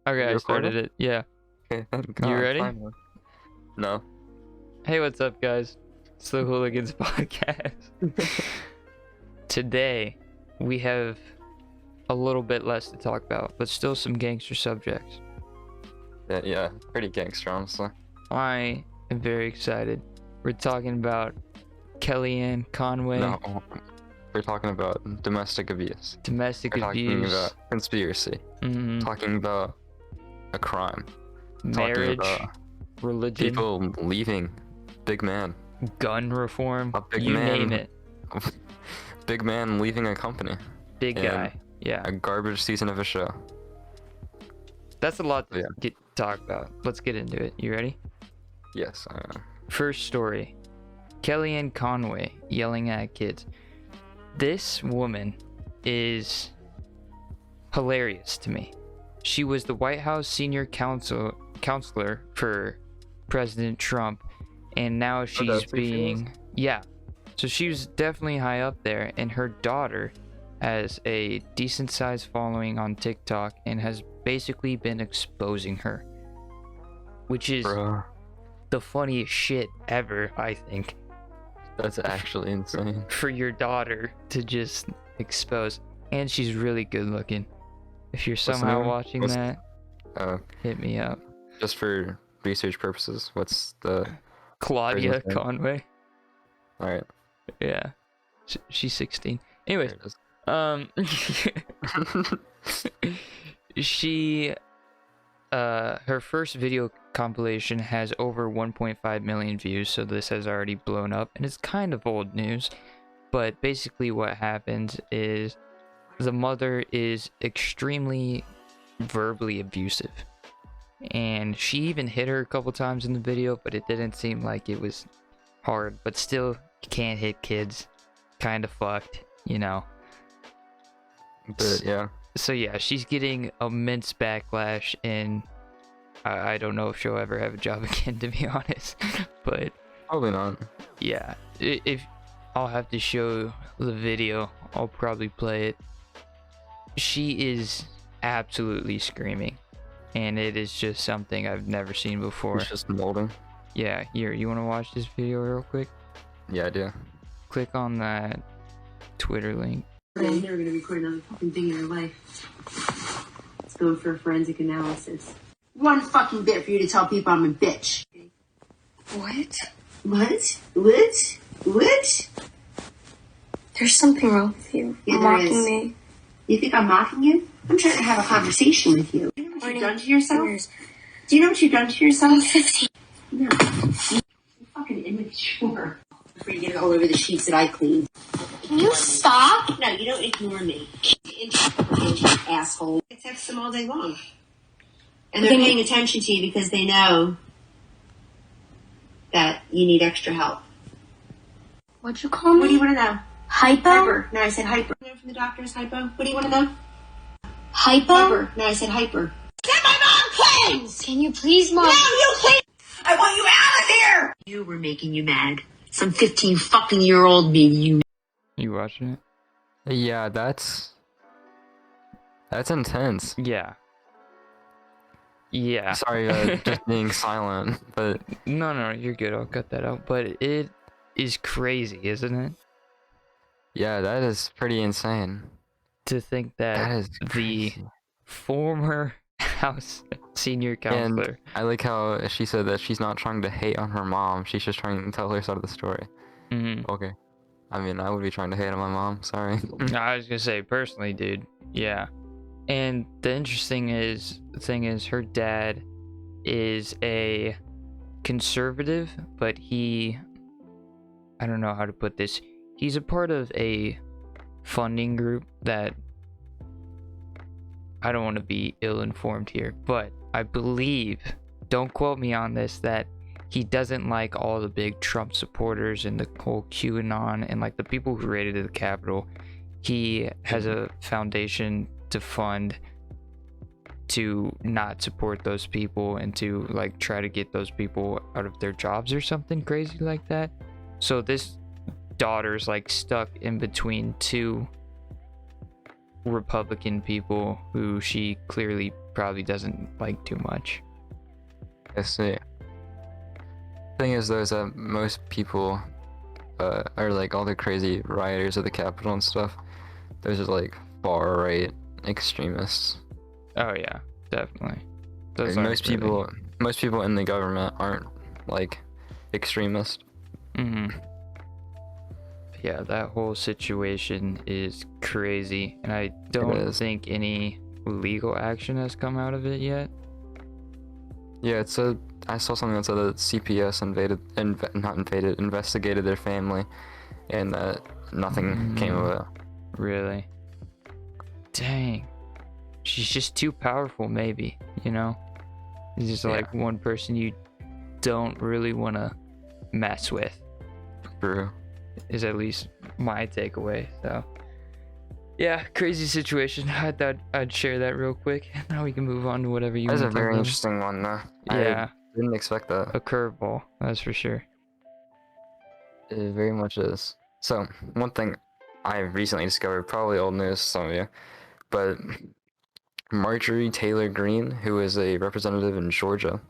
Okay, You I started recording? it. Yeah. Okay, thank You God, ready? finally. No. Hey, what's up, guys? It's the Hooligans podcast. Today, we have a little bit less to talk about, but still some gangster subjects. Yeah, pretty gangster, honestly. I am very excited. We're talking about Kellyanne Conway, No, we're talking about domestic abuse. domestic We're talking abuse, about conspiracy. mhm, Talking about a crime. Talking marriage, about religion, people leaving. Big man. gun reform, A big you name man. it. Big man leaving a company. Big And guy. Yeah. a garbage season of a show. That's a lot to Yeah. talk about. Let's get into it. You ready? Yes, I am. First story. Kellyanne Conway yelling at kids. This woman is hilarious to me. She was the White House senior counselor for President Trump, and now she's that's who she was? yeah. So she was definitely high up there, and her daughter has a decent sized following on TikTok and has basically been exposing her, which is Bro, the funniest shit ever, I think, that's actually insane. for your daughter to just expose. And she's really good looking. If you're What's the somehow name? watching What's- that, Uh, hit me up. just for research purposes, what's the... Claudia person's name? Conway. Alright, Yeah. She's 16. there Anyways, it is. um she her first video compilation has over 1.5 million views, so this has already blown up, and it's kind of old news. But basically what happens is the mother is extremely verbally abusive, and she even hit her a couple times in the video, but it didn't seem like it was hard. But still, you can't hit kids. Kind of fucked, you know. But yeah, So yeah, she's getting immense backlash, and I don't know if she'll ever have a job again, to be honest. But probably not. yeah, if I'll have to show the video, I'll probably play it. She is absolutely screaming, and it is just something I've never seen before. It's just molding. Yeah, here, you want to watch this video real quick? Yeah, I do. Click on that Twitter link. You're never gonna record another fucking thing in your life. It's going for a forensic analysis. One fucking bit for you to tell people I'm a bitch. What? What? What? What? There's something wrong with you. Yeah, You're there mocking is. me. You think I'm mocking you? I'm trying to have a conversation with you. You know what you've done to yourself? Do you know what you've done to yourself? 15. No. You're fucking immature. Before you get it all over the sheets that I cleaned. Can you stop? No, you don't ignore me. Asshole. I text them all day long. And they're paying attention to you because they know that you need extra help. What'd you call me? What do you want to know? Hypo? Hyper. No, I said hyper. You know from the doctor's hypo. What do you want to know? Hypo? Hyper. No, I said hyper. Get my mom, please! Can you please, Mom? No, you please! I want you out of here! You were making you mad. Some 15 fucking year old made you mad. You watching it? Yeah, that's intense. Yeah. Yeah. Sorry, just being silent, but No, you're good. I'll cut that out. But it is crazy, isn't it? yeah, that is pretty insane. To think That that is the crazy. former House senior counselor. And I like how she said that she's not trying to hate on her mom. She's just trying to tell her side of the story. Mhm. Okay. I mean, I would be trying to hate on my mom. Sorry. I was gonna say personally, dude. Yeah. And the interesting thing is her dad is a conservative, but I don't know how to put this. He's a part of a funding group that, I don't want to be ill-informed here, but I believe, don't quote me on this, that he doesn't like all the big Trump supporters and the whole QAnon and like the people who raided the Capitol. He has a foundation to fund to not support those people and to like try to get those people out of their jobs or something crazy like that. So this daughter's like stuck in between two Republican people who she clearly probably doesn't like too much. I see. Thing is, though, is that most people, are like all the crazy rioters at the Capitol and stuff. Those are like far right extremists. Oh yeah, definitely. Those And aren't really- most people in the government aren't like extremist. Yeah, that whole situation is crazy, and I don't is. think any legal action has come out of it yet. Yeah, it said I saw something that said that CPS investigated their family, and that nothing came of it. Really? Dang. She's just too powerful, maybe, you know? It's just like one person you don't really want to mess with, True. is at least my takeaway. So, yeah, crazy situation. I thought I'd share that real quick. Now we can move on to whatever you want That's to a talk very about. interesting one, though. Yeah, I didn't expect that. a curveball, that's for sure. It very much is. So, one thing I recently discovered, probably old news to some of you, but Marjorie Taylor Greene, who is a representative in Georgia,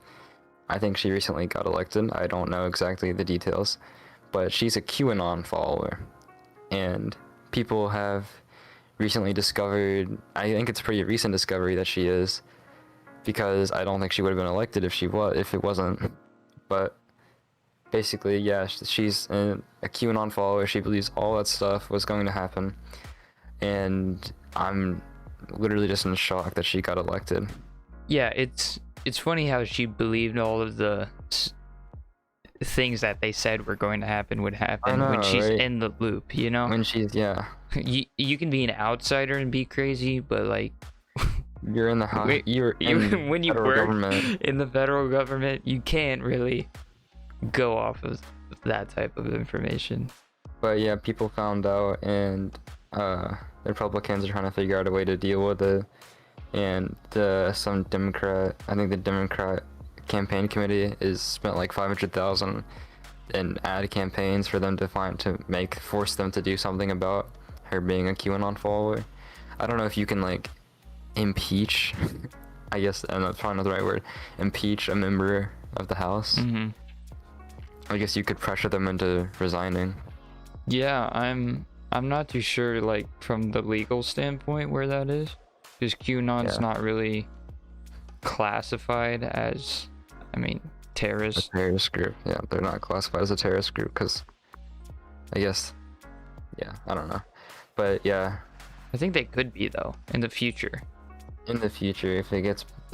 I think she recently got elected. I don't know exactly the details, but she's a QAnon follower. And people have recently discovered, I think it's a pretty recent discovery that she is, because I don't think she would have been elected if it wasn't. But basically, yeah, she's a QAnon follower. She believes all that stuff was going to happen, and I'm literally just in shock that she got elected. Yeah, it's funny how she believed all of the things that they said were going to happen would happen know, when she's right? in the loop, you know? When she's, yeah, You can be an outsider and be crazy, but like you're in the house, you're in when you federal work government. in the federal government, you can't really go off of that type of information. But yeah, people found out, and the Republicans are trying to figure out a way to deal with it. And some Democrat, I think the Democrat campaign committee is spent like $500,000 in ad campaigns for them to force them to do something about her being a QAnon follower. I don't know if you can like impeach, I guess, and that's probably not the right word, impeach a member of the House. I guess you could pressure them into resigning. Yeah, I'm not too sure, like, from the legal standpoint where that is, because QAnon's not really classified as, I mean, terrorist. A terrorist group. Yeah, they're not classified as a terrorist group because, I guess, yeah, I don't know, but yeah. I think they could be though in the future. In the future, if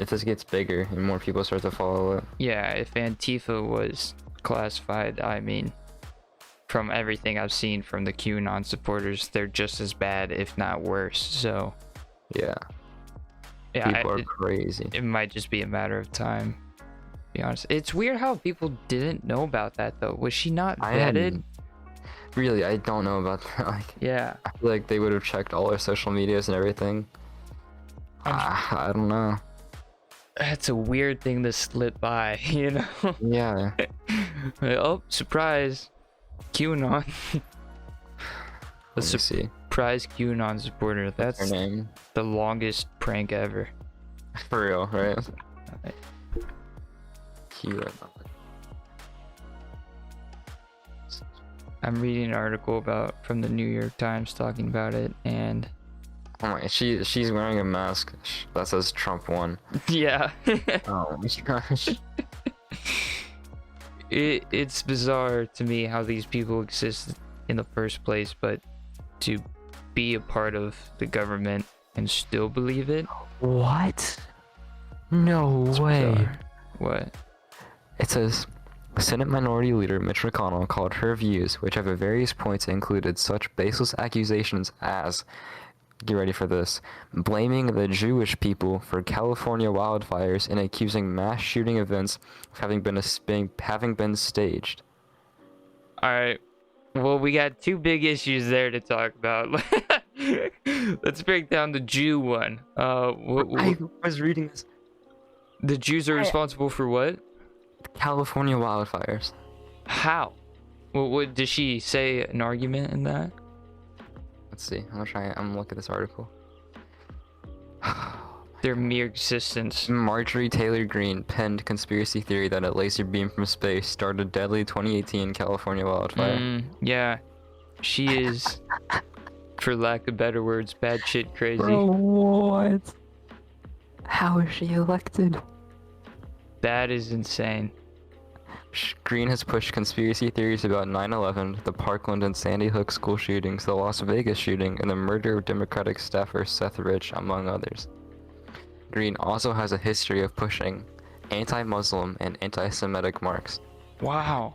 this gets bigger and more people start to follow it. Yeah, if Antifa was classified, I mean, from everything I've seen from the QAnon supporters, they're just as bad, if not worse. So Yeah. yeah, People are crazy. it might just be a matter of time. To be honest, it's weird how people didn't know about that though. Was she not vetted? Really, I don't know about that. Like, Yeah, I feel like they would have checked all our social medias and everything. I don't know. that's a weird thing to slip by, you know? Yeah. Oh, surprise, QAnon. A Let me see surprise QAnon supporter. her That's name. the longest prank ever. For real, right? Alright. QAnon. I'm reading an article from the New York Times talking about it, and Oh my, she's wearing a mask that says Trump won. yeah, Oh my gosh. it's bizarre to me how these people exist in the first place, but to be a part of the government and still believe it. What? No It's way. bizarre. What? It says, Senate Minority Leader Mitch McConnell called her views, which have at various points included such baseless accusations as, get ready for this, blaming the Jewish people for California wildfires and accusing mass shooting events of having been staged. All right. Well, we got two big issues there to talk about. Let's break down the Jew one. I was reading this. The Jews are responsible for what? California wildfires. How? What did she say? An argument in that? Let's see. I'm gonna look at this article. Their mere existence. Marjorie Taylor Greene penned conspiracy theory that a laser beam from space started deadly 2018 California wildfire. Yeah. She is, for lack of better words, bad shit crazy. Bro, what? How is she elected? That is insane. Green has pushed conspiracy theories about 9/11, the Parkland and Sandy Hook school shootings, the Las Vegas shooting, and the murder of Democratic staffer Seth Rich, among others. Green also has a history of pushing anti-Muslim and anti-Semitic marks. Wow.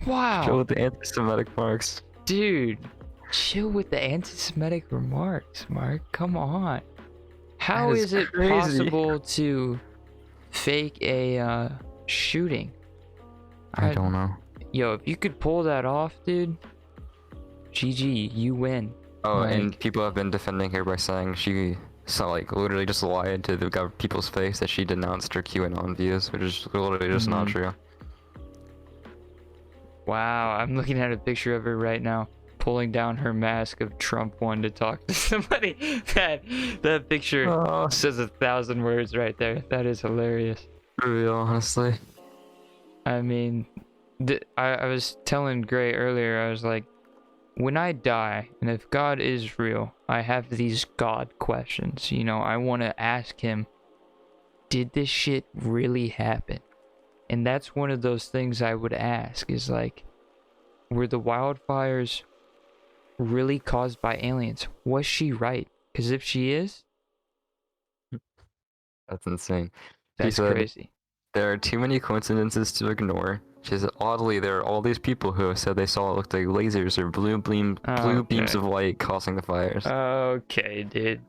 Chill Wow. with the anti-Semitic marks. Dude, chill with the anti-Semitic remarks, Mark. Come on. How That is is it crazy. possible to fake a shooting? I don't know. Yo, if you could pull that off, dude, GG, you win. Oh, and Like- people have been defending her by saying she literally just lied to the people's face that she denounced her QAnon views, which is literally just not Mhm. true. Wow, I'm looking at a picture of her right now, pulling down her mask of Trump one to talk to somebody. That picture says 1,000 words right there. That is hilarious. Real, honestly. I mean, I was telling Gray earlier, I was like, when I die, and if God is real, I have these God questions. You know, I want to ask him, did this shit really happen? And that's one of those things I would ask is like, were the wildfires really caused by aliens? Was she right? Because if she is, That's insane. that's said, crazy. There are too many coincidences to ignore. She said, oddly, there are all these people who have said they saw it looked like lasers or blue beams Okay. of light causing the fires. Okay, dude.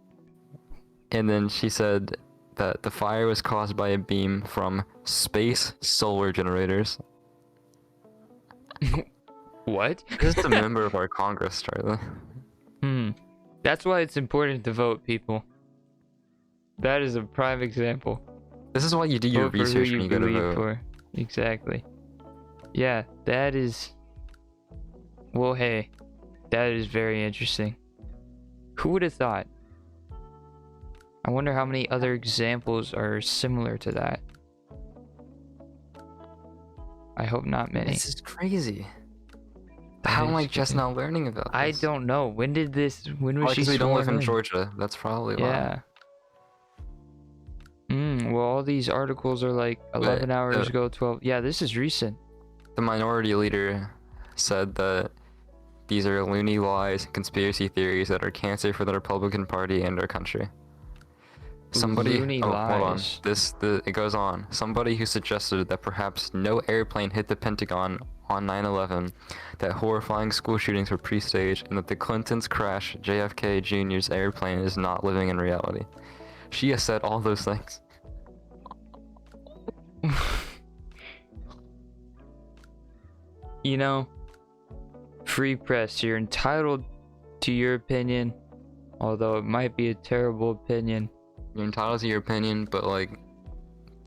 And then she said that the fire was caused by a beam from space solar generators. What? Just a member of our Congress, Charlie. That's why it's important to vote, people. That is a prime example. This is why you do your Vote for who research when you you go to believe vote. for. Exactly. Yeah, that is. Well, hey, that is very interesting. Who would have thought? I wonder how many other examples are similar to that. I hope not many. This is crazy. That How am I is just crazy. now learning about this? I don't know. When was Probably she 'cause we don't live sworn in Georgia. That's probably why. Yeah. Well, all these articles are like 11 hours ago, 12. Yeah, this is recent. The minority leader said that these are loony lies and conspiracy theories that are cancer for the Republican Party and our country. Loony hold on. lies. It goes on. Somebody who suggested that perhaps no airplane hit the Pentagon on 9/11, that horrifying school shootings were pre-staged, and that the Clintons' crash JFK Jr.'s airplane is not living in reality. She has said all those things. You know, free press, you're entitled to your opinion, although it might be a terrible opinion. You're entitled to your opinion, but like,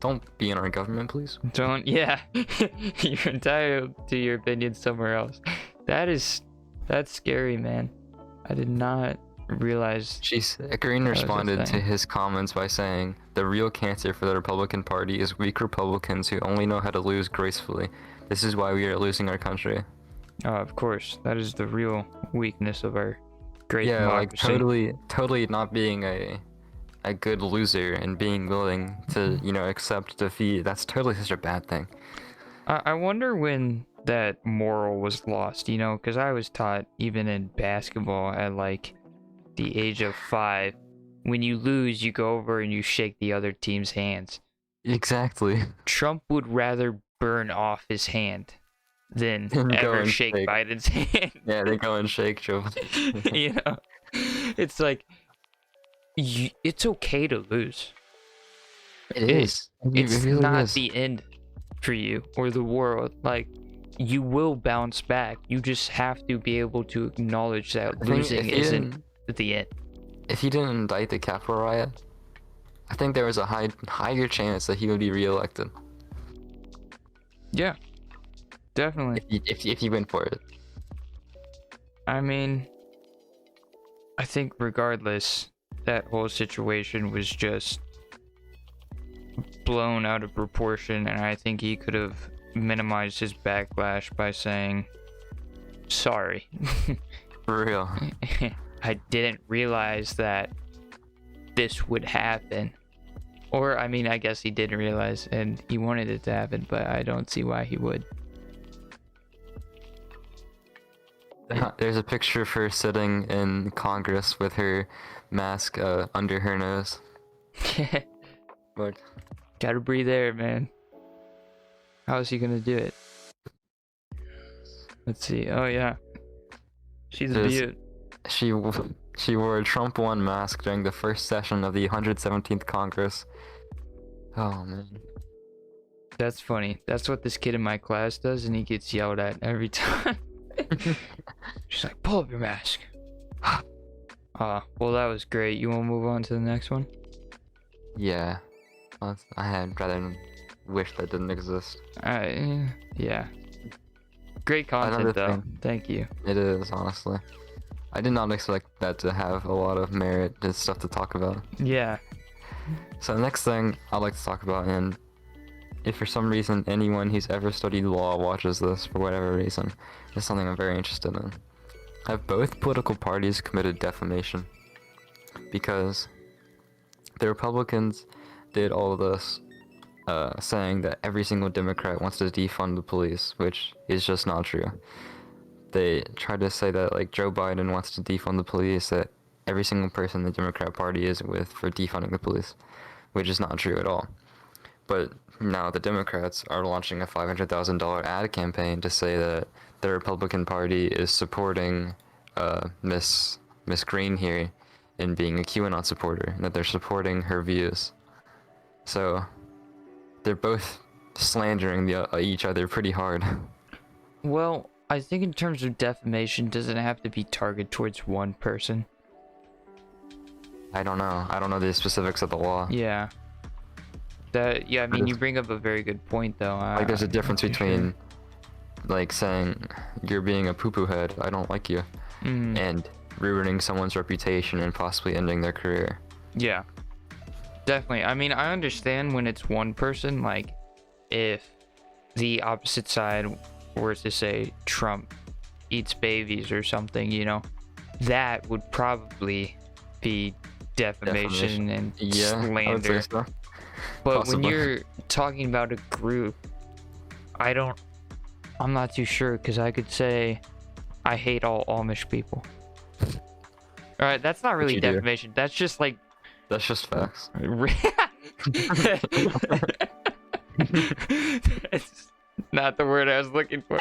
don't be in our government, please. Yeah, you're entitled to your opinion somewhere else. That's scary, man. I did not realize. Green That was a responded to thing. his comments by saying, "The real cancer for the Republican Party is weak Republicans who only know how to lose gracefully. This is why we are losing our country." Of course, that is the real weakness of our great Yeah, like democracy. totally not being a good loser and being willing to, accept defeat. That's totally such a bad thing. I wonder when that moral was lost, because I was taught even in basketball at like the age of 5, when you lose, you go over and you shake the other team's hands. Exactly. Trump would rather burn off his hand than And go ever and shake shake. Biden's hand. Yeah, they go and shake Joe. It's like it's okay to lose. It is. It's It really not is. the end for you or the world. Like, you will bounce back. You just have to be able to acknowledge that I think losing if he isn't the end. If he didn't indict the Capitol riot, I think there was a higher chance that he would be reelected. Yeah, definitely. If he went for it. I mean, I think regardless, that whole situation was just blown out of proportion, and I think he could have minimized his backlash by saying, sorry. For real. I didn't realize that this would happen. Or, I mean, I guess he didn't realize and he wanted it to happen, but I don't see why he would. There's a picture of her sitting in Congress with her mask under her nose. But Gotta breathe air, man. How is he gonna do it? Let's see. Oh, yeah. She's a There's- beaut. she wore a Trump 1 mask during the first session of the 117th Congress. Oh man. That's funny. That's what this kid in my class does, and he gets yelled at every time. She's like, pull up your mask. Well, that was great. You want to move on to the next one? Yeah. I had rather wish that didn't exist. Yeah. Great content, Another though. thing. Thank you. It is, honestly. I did not expect that to have a lot of merit and stuff to talk about. Yeah. So the next thing I'd like to talk about, and if for some reason anyone who's ever studied law watches this for whatever reason, it's something I'm very interested in. Have both political parties committed defamation? Because the Republicans did all of this saying that every single Democrat wants to defund the police, which is just not true. They tried to say that like Joe Biden wants to defund the police, that every single person the Democrat Party is with for defunding the police, which is not true at all. But now the Democrats are launching a $500,000 ad campaign to say that the Republican Party is supporting Miss Green here in being a QAnon supporter, and that they're supporting her views. So they're both slandering each other pretty hard. Well, I think in terms of defamation, doesn't have to be targeted towards one person. I don't know the specifics of the law. Yeah. Yeah, I mean, you bring up a very good point, though. Like, there's a difference I'm not too between, like, saying you're being a poo-poo head, I don't like you, and ruining someone's reputation and possibly ending their career. Yeah, definitely. I mean, I understand when it's one person, like, if the opposite side were to say Trump eats babies or something, you know, that would probably be defamation and Yeah, I would slander. say so. But Possibly. when you're talking about a group, I'm not too sure, because I could say I hate all Amish people. Alright, that's not really you do. defamation. That's just like That's just facts. That's not the word I was looking for.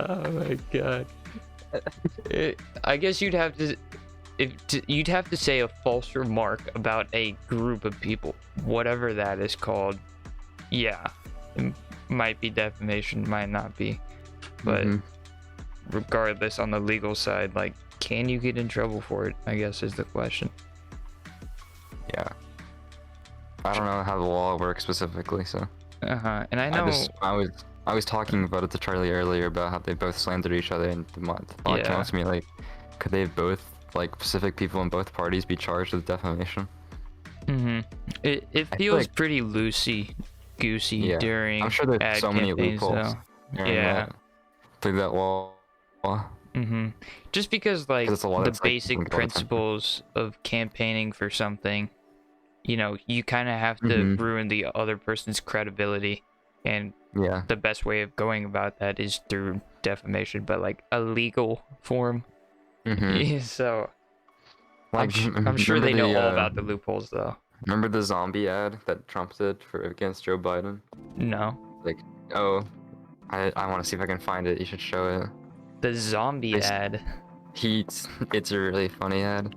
Oh my god. I guess you'd have to say a false remark about a group of people, whatever that is called. Yeah, it might be defamation, might not be, but regardless, on the legal side, like, can you get in trouble for it, I guess, is the question. Yeah. I don't know how the law works specifically, so. And I know. I was talking about it to Charlie earlier about how they both slandered each other, and the thought came to me, like, could they both, like, specific people in both parties be charged with defamation? It feels pretty loosey-goosey during I'm sure there's ad so many campaigns, loopholes. though. Yeah. Through that law. Just because, like, 'Cause it's a law the that's, like, basic all the time. principles of campaigning for something, you know, you kind of have to ruin the other person's credibility, and Yeah. the best way of going about that is through defamation, but like a legal form. So Like, I'm sure they know remember all the, about the loopholes, though. Remember the zombie ad that Trump did against Joe Biden? No, Like, oh, I want to see if I can find it. You should show it. the zombie ad. It's a really funny ad.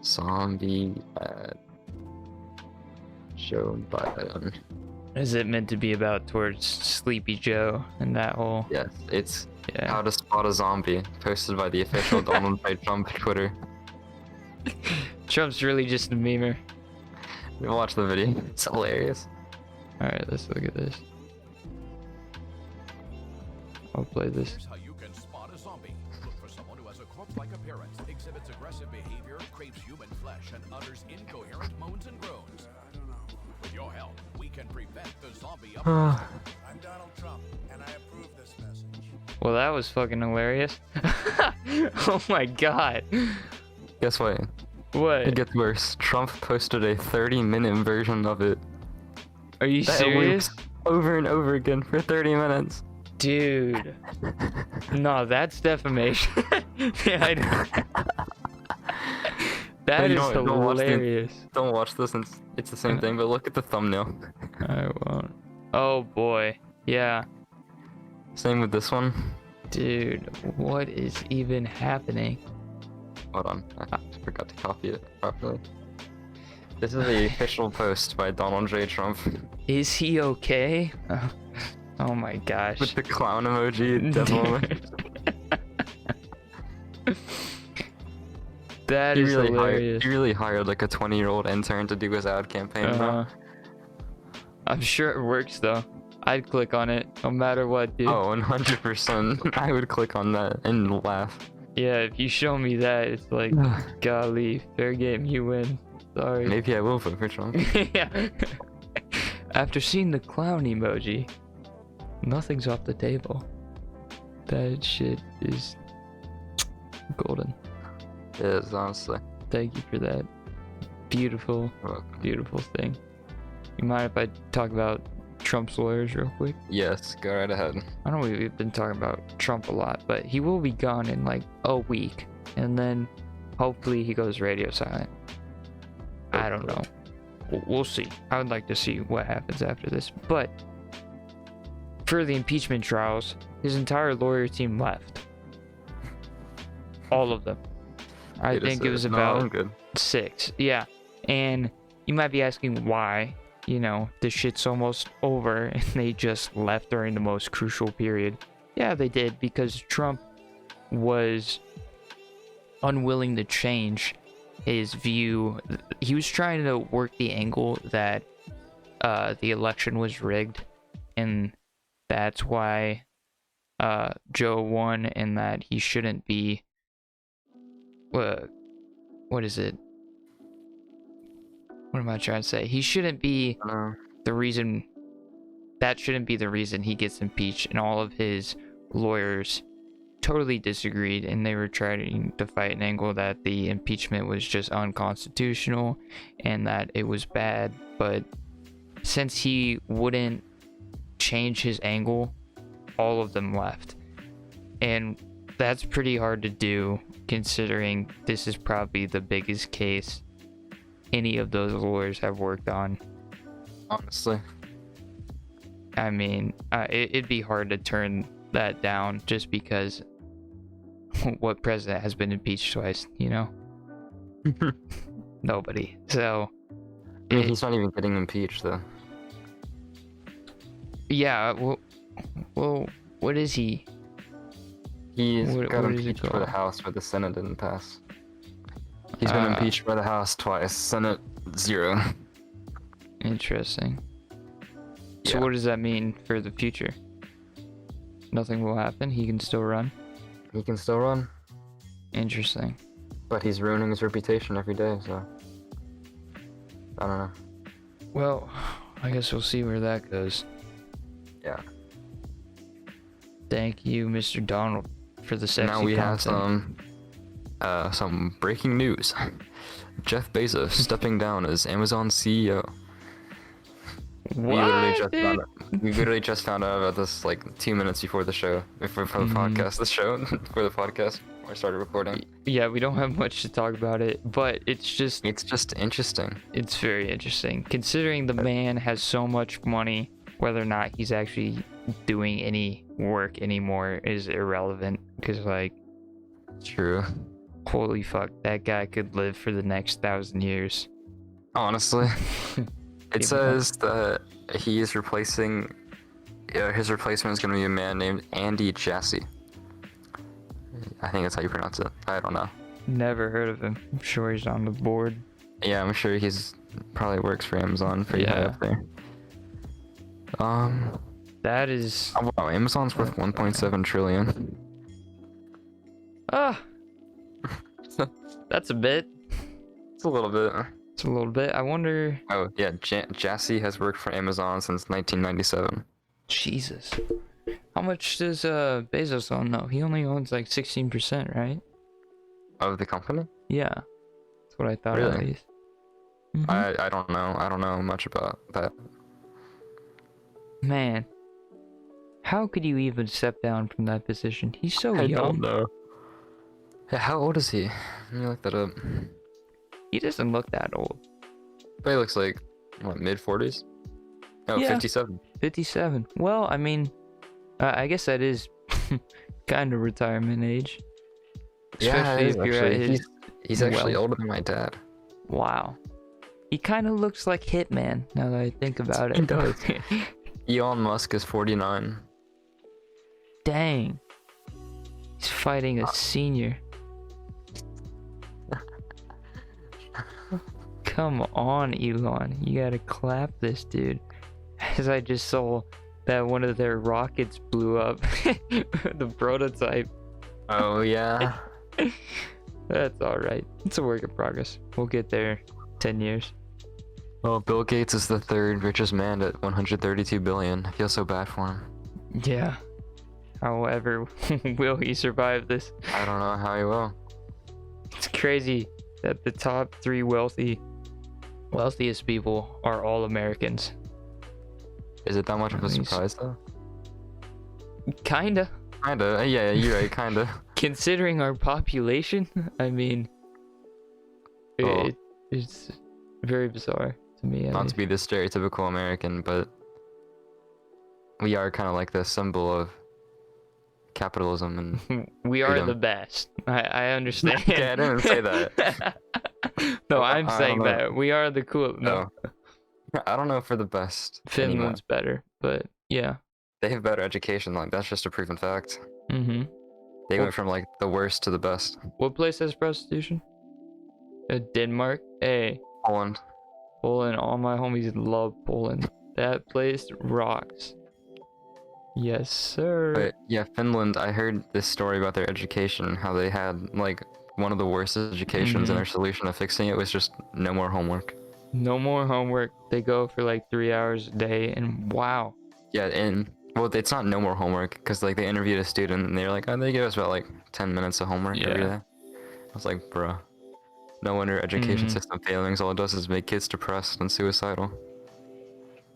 Zombie ad. Joe Biden. Is it meant to be about towards Sleepy Joe and that whole? Yes, it's Yeah. How to Spot a Zombie, posted by the official Donald J. Trump Twitter. Trump's really just a memer. Watch the video. It's hilarious. All right, let's look at this. I'll play this. Here's how you can spot a zombie. Look for someone who has a corpse-like appearance. exhibits aggressive behavior, craves human flesh, and utters incoherent moans and groans. With your help, we can prevent the zombie uprising. I'm Donald Trump, and I approve this message. Well, that was fucking hilarious. Oh my god. Guess what? What? It gets worse. Trump posted a 30-minute version of it. Are you that serious? loops over and over again for 30 minutes. Dude. No, that's defamation. Yeah, I know. That you is don't watch hilarious. Don't watch this, it's the same thing, but look at the thumbnail. I won't. Oh boy. Yeah. Same with this one. Dude, what is even happening? Hold on, I forgot to copy it properly. This is the official post by Donald J. Trump. Is he okay? Oh my gosh. With the clown emoji, definitely. That is hilarious. He really hired like a 20-year-old intern to do his ad campaign. I'm sure it works though. I'd click on it no matter what, dude. Oh, 100%. I would click on that and laugh. Yeah, if you show me that, it's like, golly, fair game, you win. Sorry. Maybe I will vote for Trump. Yeah. After seeing the clown emoji, nothing's off the table. That shit is golden. It is, honestly. Thank you for that beautiful, beautiful thing. You mind if I talk about Trump's lawyers real quick? Yes, go right ahead. I know we've been talking about Trump a lot, but he will be gone in like a week, and then hopefully he goes radio silent. I don't know. We'll see. I would like to see what happens after this. But for the impeachment trials, his entire lawyer team left. All of them. I think it was about 6. Yeah. And you might be asking why. You know, the shit's almost over and they just left during the most crucial period. Yeah, they did, because Trump was unwilling to change his view. He was trying to work the angle that the election was rigged, and that's why Joe won, and that he shouldn't be what is it? What am I trying to say? He shouldn't be the reason. That shouldn't be the reason he gets impeached. And all of his lawyers totally disagreed, and they were trying to fight an angle that the impeachment was just unconstitutional and that it was bad. But since he wouldn't change his angle, all of them left. And that's pretty hard to do, considering this is probably the biggest case any of those lawyers have worked on. Honestly. I mean, it'd be hard to turn that down just because what president has been impeached twice, you know? Nobody. So I mean, he's not even getting impeached though. Yeah, well, what is he? He's What got is it impeached by called? the House, but the Senate didn't pass. He's been impeached by the House twice, Senate 0. Interesting. So Yeah. what does that mean for the future? Nothing will happen? He can still run? He can still run, Interesting. but he's ruining his reputation every day, so I don't know. Well, I guess we'll see where that goes. Yeah. Thank you, Mr. Donald, for the sexy Now we have content. some breaking news. Jeff Bezos stepping down as Amazon CEO. We literally just found out about this like 2 minutes before the show, before the podcast. The show for the podcast. Before I started recording. Yeah, we don't have much to talk about it, but it's just interesting. It's very interesting, considering the man has so much money. Whether or not he's actually doing any work anymore is irrelevant, because like, True. holy fuck, that guy could live for the next 1,000 years. Honestly, it says that he is replacing. His replacement is going to be a man named Andy Jassy. I think that's how you pronounce it. I don't know. Never heard of him. I'm sure he's on the board. Yeah, I'm sure he's probably works for Amazon pretty high up there. That is. Oh, wow, Amazon's worth 1.7 trillion. Ah. That's a bit. It's a little bit. It's a little bit. I wonder. Oh yeah, Jassy has worked for Amazon since 1997. Jesus. How much does Bezos own? No, he only owns like 16%, right? Of the company? Yeah, that's what I thought at Really? least. Mhm. I don't know. I don't know much about that. Man, how could you even step down from that position? He's so I young. don't know. Yeah, how old is he? Let me look that up. He doesn't look that old. But he looks like what, mid 40s? Oh, Yeah. 57. 57. Well, I mean, I guess that is kind of retirement age. Yeah, Especially it is if you're at actually. his. He's actually wealth. older than my dad. Wow. He kind of looks like Hitman now that I think about it. He does. Elon Musk is 49. Dang. He's fighting a senior. Come on, Elon. You gotta clap this dude. As I just saw that one of their rockets blew up. The prototype. Oh yeah. That's alright. It's a work in progress. We'll get there 10 years. Well, Bill Gates is the third richest man at 132 billion. I feel so bad for him. Yeah. However, will he survive this? I don't know how he will. It's crazy that the top three wealthiest people are all Americans. Is it that much of a At least- surprise though? Kinda. Kinda. Yeah, you're right. Kinda. Considering our population, I mean, Oh. it's very bizarre to me. at Not to least. be the stereotypical American, but we are kind of like the symbol of capitalism and We are freedom. the best. I understand. Okay, I didn't say that. No, I'm I saying don't know. that we are the cool. No, I don't know if we're the best. anymore. Finland's better, but yeah. They have better education. Like that's just a proven fact. Mm-hmm. They Well- went from like the worst to the best. What place has prostitution? Denmark. Hey, Poland. Poland. All my homies love Poland. That place rocks. Yes, sir. But yeah, Finland. I heard this story about their education. How they had like one of the worst educations, Mhm. and their solution to fixing it was just no more homework. No more homework. They go for like 3 hours a day, and wow. Yeah, and well, it's not no more homework because like they interviewed a student and they're like, oh, they give us about like 10 minutes of homework every Yeah. day. I was like, bruh, no wonder education Mhm. system failings. All it does is make kids depressed and suicidal.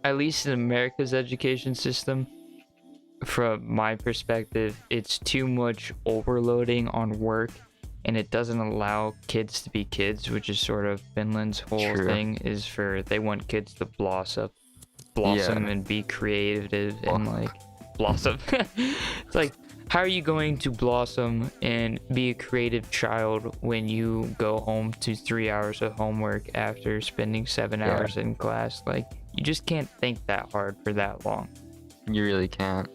At least in America's education system, from my perspective, it's too much overloading on work, and it doesn't allow kids to be kids, which is sort of Finland's whole True. thing is for they want kids to blossom and be creative and Well- like blossom. It's like, how are you going to blossom and be a creative child when you go home to 3 hours of homework after spending 7 Yeah. hours in class? Like, you just can't think that hard for that long. You really can't.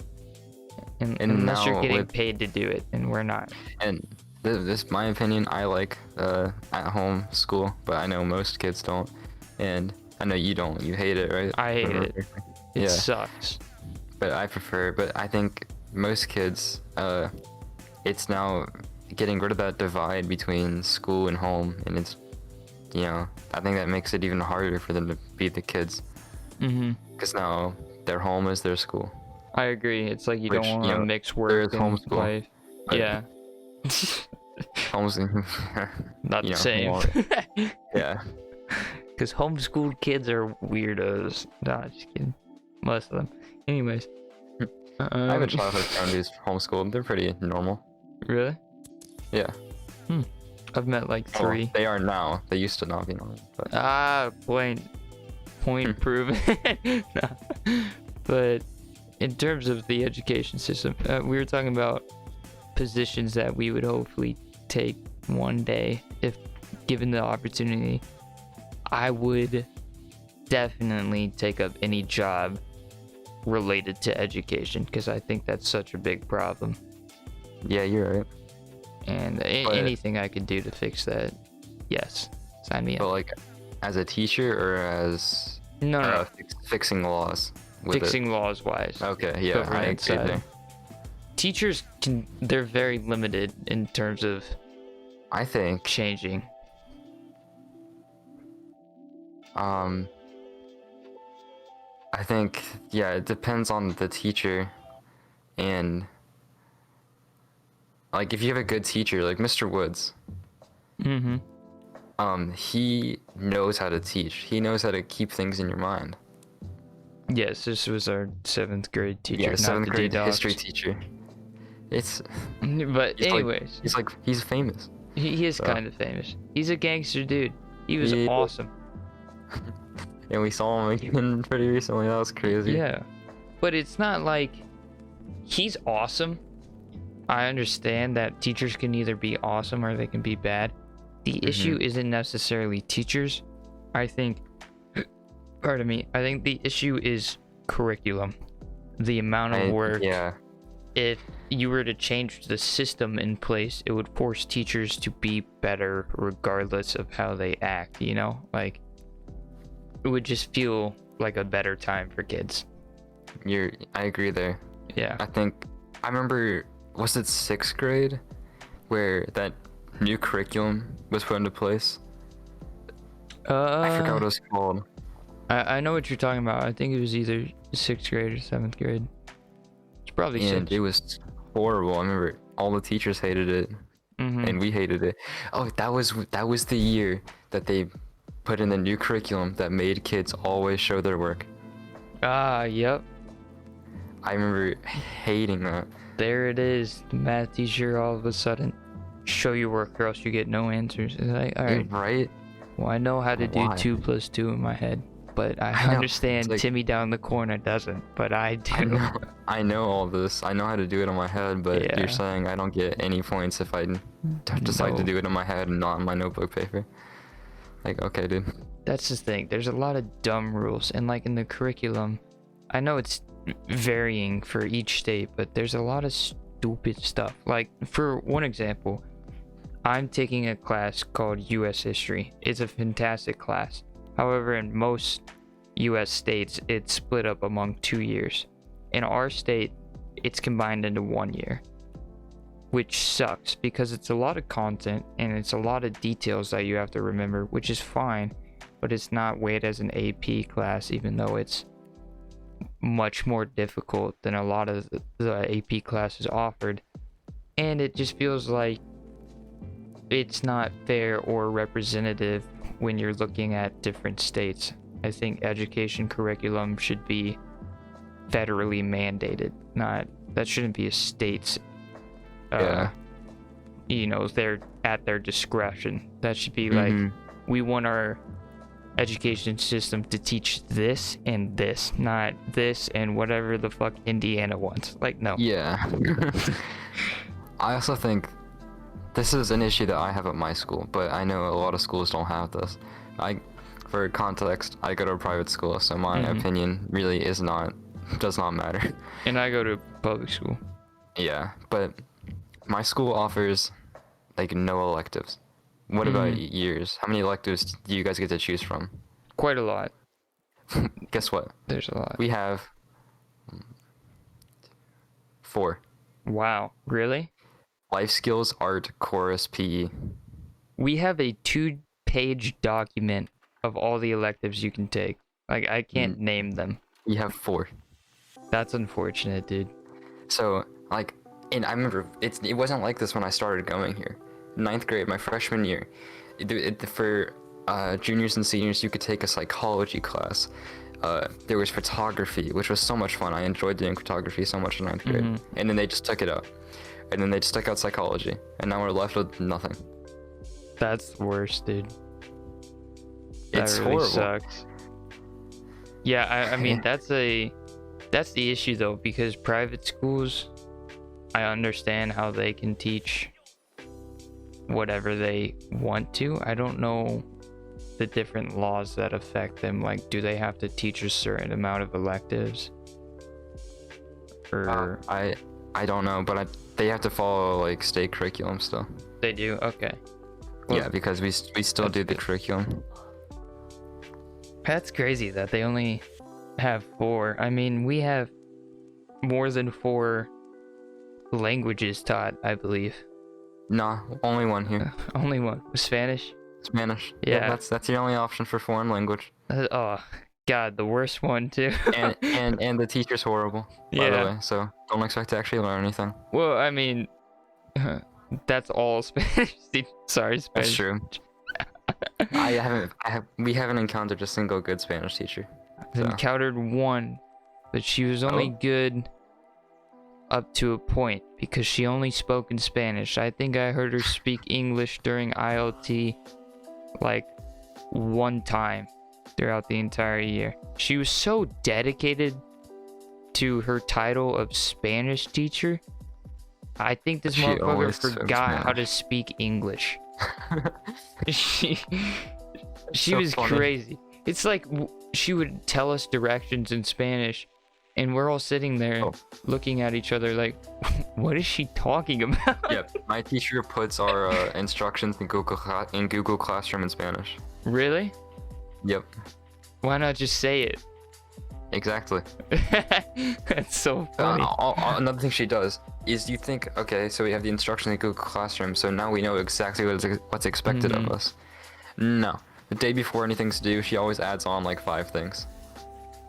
And Unless you're now getting with- paid to do it, and we're not. And this my opinion. I like at home school, but I know most kids don't. And I know you don't. You hate it, right? I hate it. It Yeah. sucks. But I prefer. But I think most kids, it's now getting rid of that divide between school and home, and it's, you know, I think that makes it even harder for them to be the kids, Mm-hmm. because now their home is their school. I agree. It's like you Which, don't want you to know, mix there work is and homeschool, life. but- Yeah, Homes, not you the know, same. more- yeah. Because homeschooled kids are weirdos. Nah, just kidding. Most of them. Anyways. I have a childhood friend who's homeschooled. They're pretty normal. Really? Yeah. I've met like Well, 3. they are now. They used to not be normal. But Point proven. No. But in terms of the education system, we were talking about positions that we would hopefully take one day if given the opportunity. I would definitely take up any job related to education because I think that's such a big problem. yeah, you're right. And But- anything I could do to fix that, yes, sign me But up. like, as a teacher or as No, no, fixing laws. With it? fixing laws wise. Okay, yeah, I government agree side. there. Teachers they're very limited in terms of I think changing? um I think yeah, it depends on the teacher, and like if you have a good teacher like Mr. Woods, Mm-hmm. he knows how to teach. He knows how to keep things in your mind. Yes, this was our 7th grade teacher, Yeah, not seventh the grade history D-Docs. teacher. It's But he's anyways, he's famous. he is So. kind of famous. He's a gangster dude. He was Yeah. awesome. And we saw him again pretty recently. That was crazy. Yeah. But it's not like he's awesome. I understand that teachers can either be awesome or they can be bad. The issue isn't necessarily teachers. I think, pardon me, I think the issue is curriculum. The amount of work. Yeah. If you were to change the system in place, it would force teachers to be better regardless of how they act, you know? Like, it would just feel like a better time for kids. I agree there. Yeah. I remember, was it 6th grade where that new curriculum was put into place? I forgot what it was called. I know what you're talking about. I think it was either 6th grade or 7th grade. It's probably And 6th. it was horrible. I remember all the teachers hated it, and we hated it. Oh, that was the year that they put in the new curriculum that made kids always show their work. Yep. I remember hating that. There it is. The math teacher all of a sudden show your work or else you get no answers. It's like, all right. Right? Well, I know how to do Why? 2 + 2 in my head, but I know. understand It's like- Timmy down the corner doesn't, but I do. I know all this. I know how to do it in my head, but Yeah. you're saying I don't get any points if I decide to No. do it in my head and not in my notebook paper. Like, okay, dude. That's the thing. There's a lot of dumb rules, and like in the curriculum, I know it's varying for each state, but there's a lot of stupid stuff. Like, for one example, I'm taking a class called US History. It's a fantastic class. However, in most US states, it's split up among 2 years. In our state, it's combined into 1 year, which sucks because it's a lot of content and it's a lot of details that you have to remember, which is fine, but it's not weighed as an AP class, even though it's much more difficult than a lot of the AP classes offered. And it just feels like it's not fair or representative when you're looking at different states. I think education curriculum should be federally mandated, not that shouldn't be a state's Yeah. you know, they're at their discretion. That should be like, we want our education system to teach this and this, not this and whatever the fuck Indiana wants. Like, no. Yeah. I also think this is an issue that I have at my school, but I know a lot of schools don't have this. For context, I go to a private school, so my opinion really does not matter. And I go to public school. Yeah, but my school offers like no electives. What about yours? How many electives do you guys get to choose from? Quite a lot. Guess what? There's a lot. We have 4. Wow. Really? Life skills, art, chorus, PE. We have a 2-page document of all the electives you can take. Like, I can't name them. We have 4. That's unfortunate, dude. So, like, and I remember it wasn't like this when I started going here. 9th grade, my freshman year. For juniors and seniors, you could take a psychology class. There was photography, which was so much fun. I enjoyed doing photography so much in 9th grade. And then they just took it out. And then they just took out psychology. And now we're left with nothing. That's the worst, dude. That It's really horrible. sucks. Yeah, I mean, that's the issue though, because private schools, I understand how they can teach whatever they want to. I don't know the different laws that affect them. Like, do they have to teach a certain amount of electives? Or I don't know, but they have to follow like state curriculum still. they do? Okay. Yeah, because we still do the curriculum. That's crazy that they only have 4. I mean, we have more than 4 languages taught, I believe. Nah, only one here. Only one. Spanish? Spanish. Yeah. That's the only option for foreign language. Oh, God, the worst one, too. And the teacher's horrible, by the Yeah. way. So don't expect to actually learn anything. Well, I mean, that's all Spanish. Sorry, That's Spanish. true. We haven't encountered a single good Spanish teacher. I've So. encountered one, but she was only good up to a point because she only spoke in Spanish. I think I heard her speak English during ILT like one time throughout the entire year. She was so dedicated to her title of Spanish teacher. I think this She motherfucker always spoke forgot how to Spanish. speak English. she So was funny. crazy. It's like she would tell us directions in Spanish, and we're all sitting there looking at each other like, what is she talking about? Yep, my teacher puts our instructions in Google Classroom in Spanish. Really? Yep, Why not just say it? exactly. That's so funny. Another thing she does is you think, okay, so we have the instructions in Google Classroom, so now we know exactly what's expected of us. No, the day before anything's due, she always adds on like 5 things.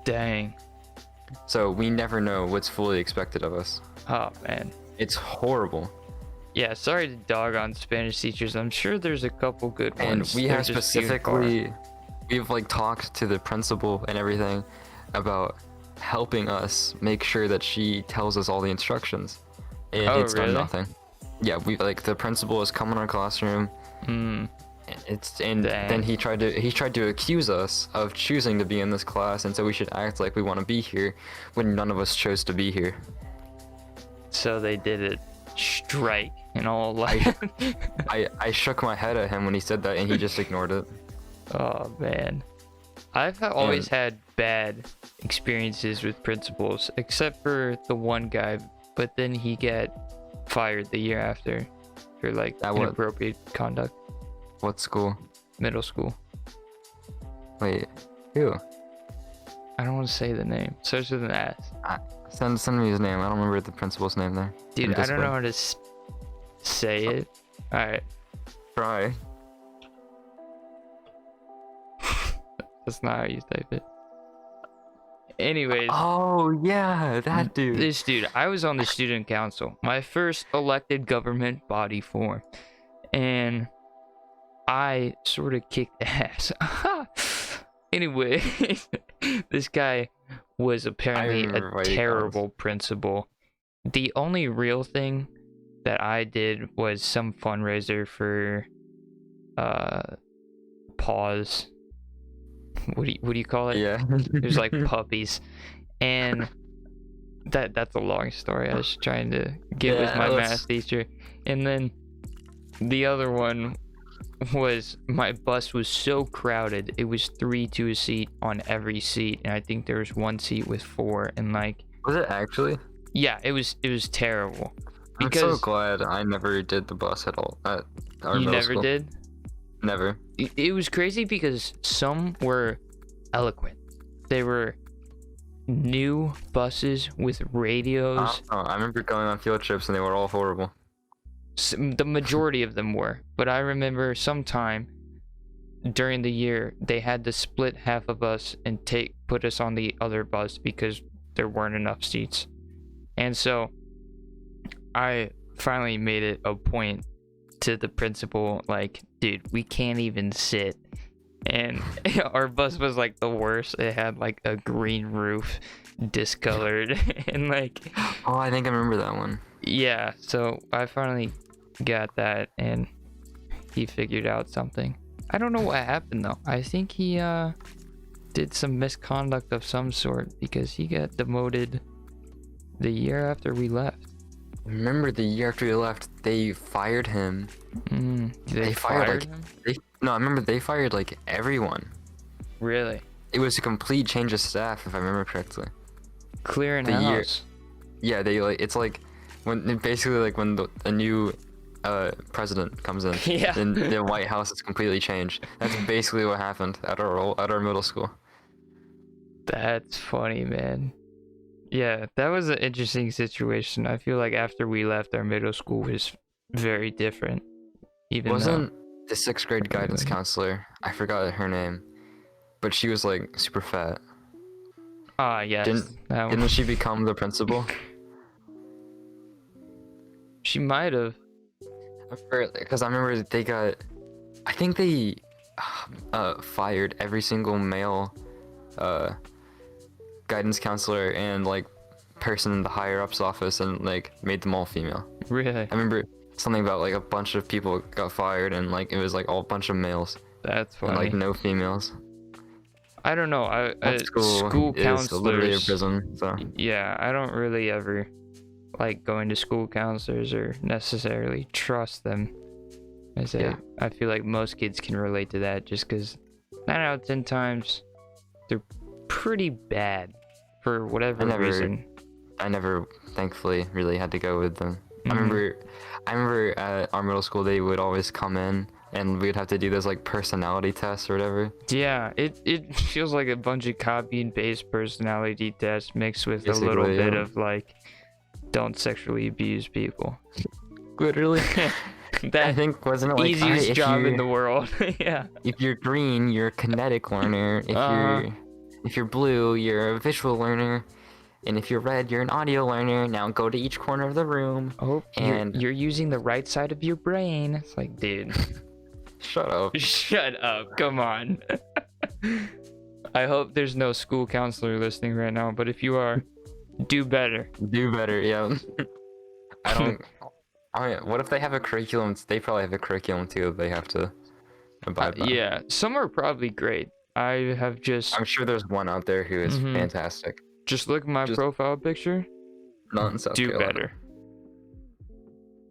Dang. So we never know what's fully expected of us. Oh, man. It's horrible. Yeah, sorry to dog on Spanish teachers. I'm sure there's a couple good And ones. we They're have just few and far. specifically, we've like talked to the principal and everything about helping us make sure that she tells us all the instructions. And Oh, it's done really? nothing. Yeah, we like the principal has come in our classroom. Then Dang. he tried to accuse us of choosing to be in this class, and so we should act like we want to be here when none of us chose to be here. So they did it strike and all like. I shook my head at him when he said that, and he just ignored it. Oh man, always had bad experiences with principals, except for the one guy. But then he got fired the year after for like That what? inappropriate conduct. What school? Middle school. Wait, who? I don't want to say the name. Starts with an S. Send me his name. I don't remember the principal's name there. Dude, In I don't know Discord. how to say it. All right, Try. that's not how you type it. Anyways. Oh yeah, that dude. This dude, I was on the student council, my first elected government body form, and I sort of kicked ass. Anyway, this guy was apparently remember why a you terrible principal. The only real thing that I did was some fundraiser for paws. What do you call it? Yeah. There's like puppies, and that's a long story. I was trying to get with Yeah, my let's- math teacher, and then the other one was my bus was so crowded. It was 3 to a seat on every seat, and I think there was one seat with 4, and like Was it actually? yeah, it was terrible. I'm so Because glad I never did the bus at all. At our you middle never school. did. Never. It was crazy because some were eloquent. They were new buses with radios. I remember going on field trips and they were all horrible. The majority of them were, but I remember sometime during the year they had to split half of us and put us on the other bus because there weren't enough seats. And so I finally made it a point to the principal, like, dude, we can't even sit. And our bus was like the worst. It had like a green roof, discolored, and like Oh, I think I remember that one. yeah, so I finally got that, and he figured out something. I don't know what happened though. I think he did some misconduct of some sort because he got demoted the year after we left. Remember the year after we left, they fired him. They fired, him? No, I remember they fired like everyone. Really? It was a complete change of staff, if I remember correctly. Clearing The year- house. Yeah, they like it's like when basically like when a new president comes in, Yeah. then the White House is completely changed. That's basically what happened at our middle school. That's funny, man. Yeah, that was an interesting situation. I feel like after we left, our middle school was very different. Even Wasn't the 6th grade guidance Like- counselor? I forgot her name, but she was like super fat. though, yes, that one. Didn't she become the principal? She might have. Because I remember they got, I think they fired every single male guidance counselor and like person in the higher ups office and like made them all female. Really? I remember something about like a bunch of people got fired and like it was like all a bunch of males That's and funny. like no females. I don't know. That School is literally a counselors. prison. So Yeah, I don't really ever like going to school counselors or necessarily trust them. I feel like most kids can relate to that just because 9 out of 10 times they're pretty bad for whatever reason. I never, thankfully, really had to go with them. Mhm. I remember at our middle school they would always come in and we'd have to do those like personality tests or whatever. Yeah, it feels like a bunch of copy and paste personality tests mixed with a little Basically, bit yeah. of like, don't sexually abuse people. Literally. I That think wasn't it like easiest if job you, in the world. Yeah. if you're green, you're a kinetic learner. If you're blue, you're a visual learner. And if you're red, you're an audio learner. Now go to each corner of the room. Oh, And- you're using the right side of your brain. It's like, dude, Shut up. shut up. Come on. I hope there's no school counselor listening right now, but if you are, do better. Do better, yeah. I don't. I mean, what if they have a curriculum? They probably have a curriculum too that they have to abide by. Yeah, some are probably great. I have just I'm sure there's one out there who is Mhm. fantastic. look at my just- profile picture. Not in South Do Carolina. better.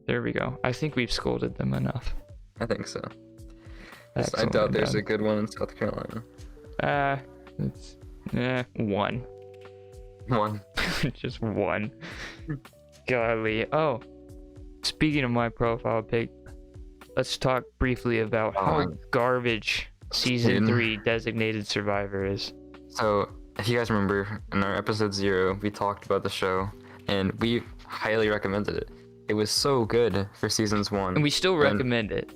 There we go. I think we've scolded them enough. I think so. I Excellent doubt there's a done. good one in South Carolina. It's one. One. Just one. Golly. Oh, speaking of my profile pic, let's talk briefly about how Oh. garbage season Dude. 3 Designated Survivor is. So, if you guys remember, in our episode 0, we talked about the show, and we highly recommended it. It was so good for seasons 1. And we still And recommend it.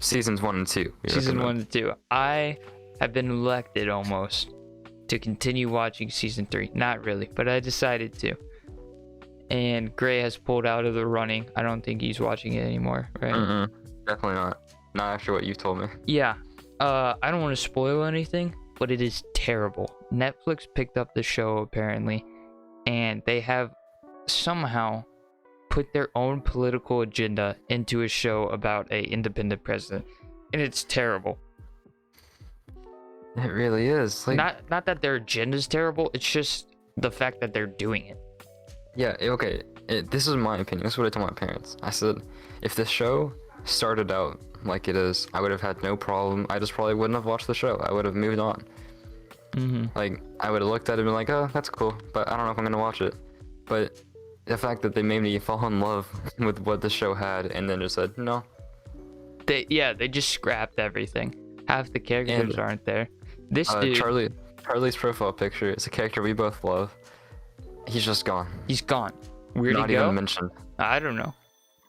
Seasons 1 and 2. we Season recommend. 1 and 2. I have been elected almost to continue watching season 3. Not really, but I decided to. And Gray has pulled out of the running. I don't think he's watching it anymore, right? Mm-mm. Definitely not. Not after what you told me. Yeah. I don't want to spoil anything, but it is terrible. Netflix picked up the show apparently, and they have somehow put their own political agenda into a show about a independent president, and it's terrible. It really is. Like, Not that their agenda's terrible, it's just the fact that they're doing it. yeah, okay. This is my opinion. This is what I told my parents. I said, if the show started out like it is, I would have had no problem. I just probably wouldn't have watched the show. I would have moved on. Mm-hmm. Like, I would have looked at it and been like, oh, that's cool, but I don't know if I'm gonna watch it. But the fact that they made me fall in love with what the show had and then just said, no. They just scrapped everything. Half the characters And, aren't there. This dude, Charlie's profile picture is a character we both love. He's just gone. he's gone. Where'd Not he go? even mentioned. I don't know.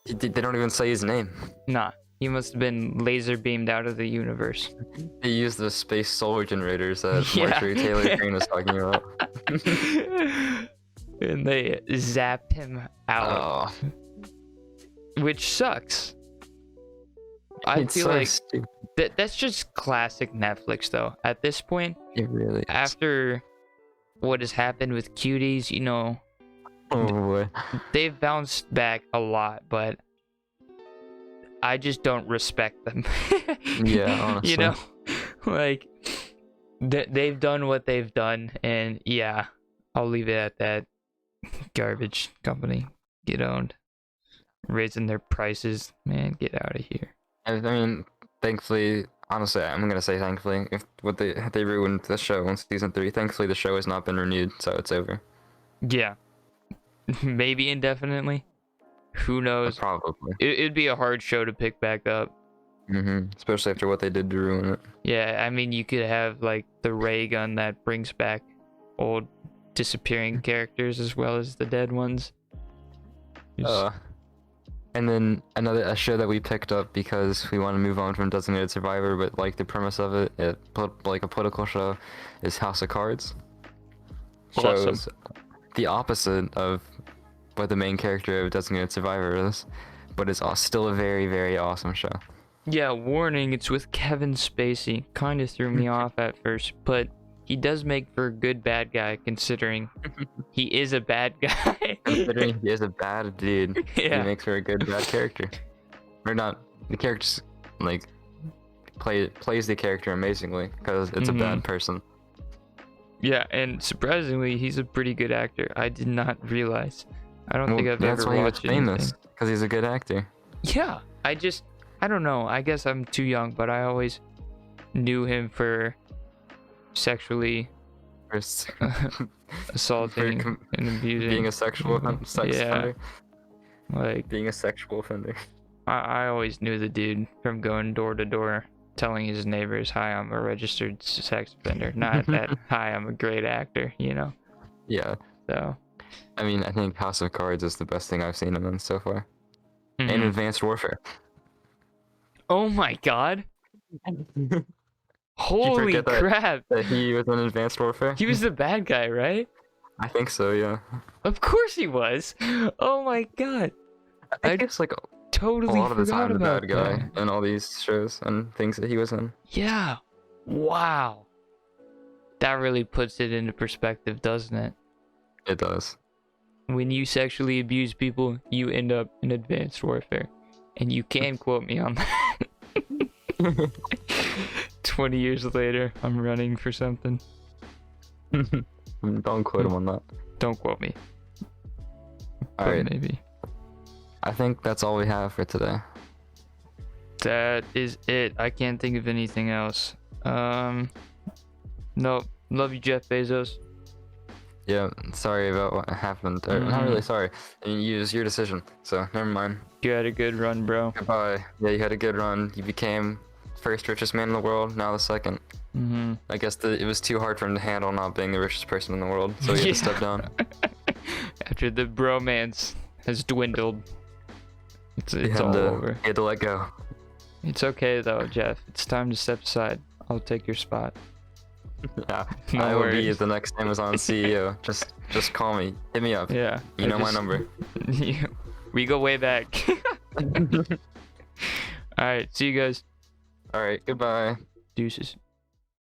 They don't even say his name. Nah, he must have been laser beamed out of the universe. They use the space solar generators that Yeah. Marjorie Taylor Greene was talking about. And they zapped him out, Oh, which sucks. I it's feel so like stupid. that's just classic Netflix, though. At this point, It really is. after what has happened with Cuties, you know, Oh boy. they've bounced back a lot, but I just don't respect them. Yeah, honestly. You know, like they've done what they've done, and yeah, I'll leave it at that. Garbage company, get owned. Raising their prices, man, get out of here. I mean, thankfully, honestly, I'm gonna say thankfully, if they ruined the show in season 3, thankfully the show has not been renewed, so it's over. Yeah, maybe indefinitely. Who knows? Probably. It'd be a hard show to pick back up. Especially after what they did to ruin it. Yeah, I mean, you could have like the ray gun that brings back old disappearing characters as well as the dead ones. Just And then a show that we picked up because we want to move on from Designated Survivor, but like the premise of like a political show, is House of Cards. Awesome. Shows the opposite of what the main character of Designated Survivor is, but it's still a very, very awesome show. Yeah, warning, it's with Kevin Spacey. Kind of threw me off at first, but he does make for a good bad guy considering he is a bad guy. Considering he is a bad dude, Yeah. he makes for a good bad character. Or not, the character's like plays the character amazingly because it's a bad person. Yeah, and surprisingly, he's a pretty good actor. I did not realize. I don't think I've that's ever why he was watched famous, anything. because he's a good actor. Yeah, I don't know. I guess I'm too young, but I always knew him for sexually First, assaulting for and abusing. being a sexual sex Yeah. offender. Like, Being a sexual offender. I always knew the dude from going door to door telling his neighbors, "Hi, I'm a registered sex offender." Not that, "Hi, I'm a great actor," you know? Yeah. So. I mean, I think House of Cards is the best thing I've seen him in so far. And Mhm. Advanced Warfare. Oh my god. Holy forget that- crap. That he was in Advanced Warfare? He was the bad guy, right? I think so, yeah. Of course he was. Oh my god. I think it's like a Totally lot of the forgot time the about bad guy that. in all these shows and things that he was in. Yeah. Wow. That really puts it into perspective, doesn't it? It does. When you sexually abuse people, you end up in Advanced Warfare. And you can quote me on that. 20 years later, I'm running for something. Don't quote him on that. Don't quote me. But Alright, maybe. I think that's all we have for today. That is it. I can't think of anything else. No. Love you, Jeff Bezos. Yeah, sorry about what happened. Or, not really sorry. I mean, it was your decision, so never mind. You had a good run, bro. Goodbye. Yeah, you had a good run. You became first richest man in the world, now the second. Mm-hmm. I guess it was too hard for him to handle not being the richest person in the world, so he had to step down. After the bromance has dwindled, it's He all had to, over. he had to let go. It's okay though, Jeff. It's time to step aside. I'll take your spot. Yeah, No I will be worries. the next Amazon CEO. Just call me. Hit me up. Yeah. You know my number. We go way back. Alright, see you guys. Alright, goodbye. Deuces.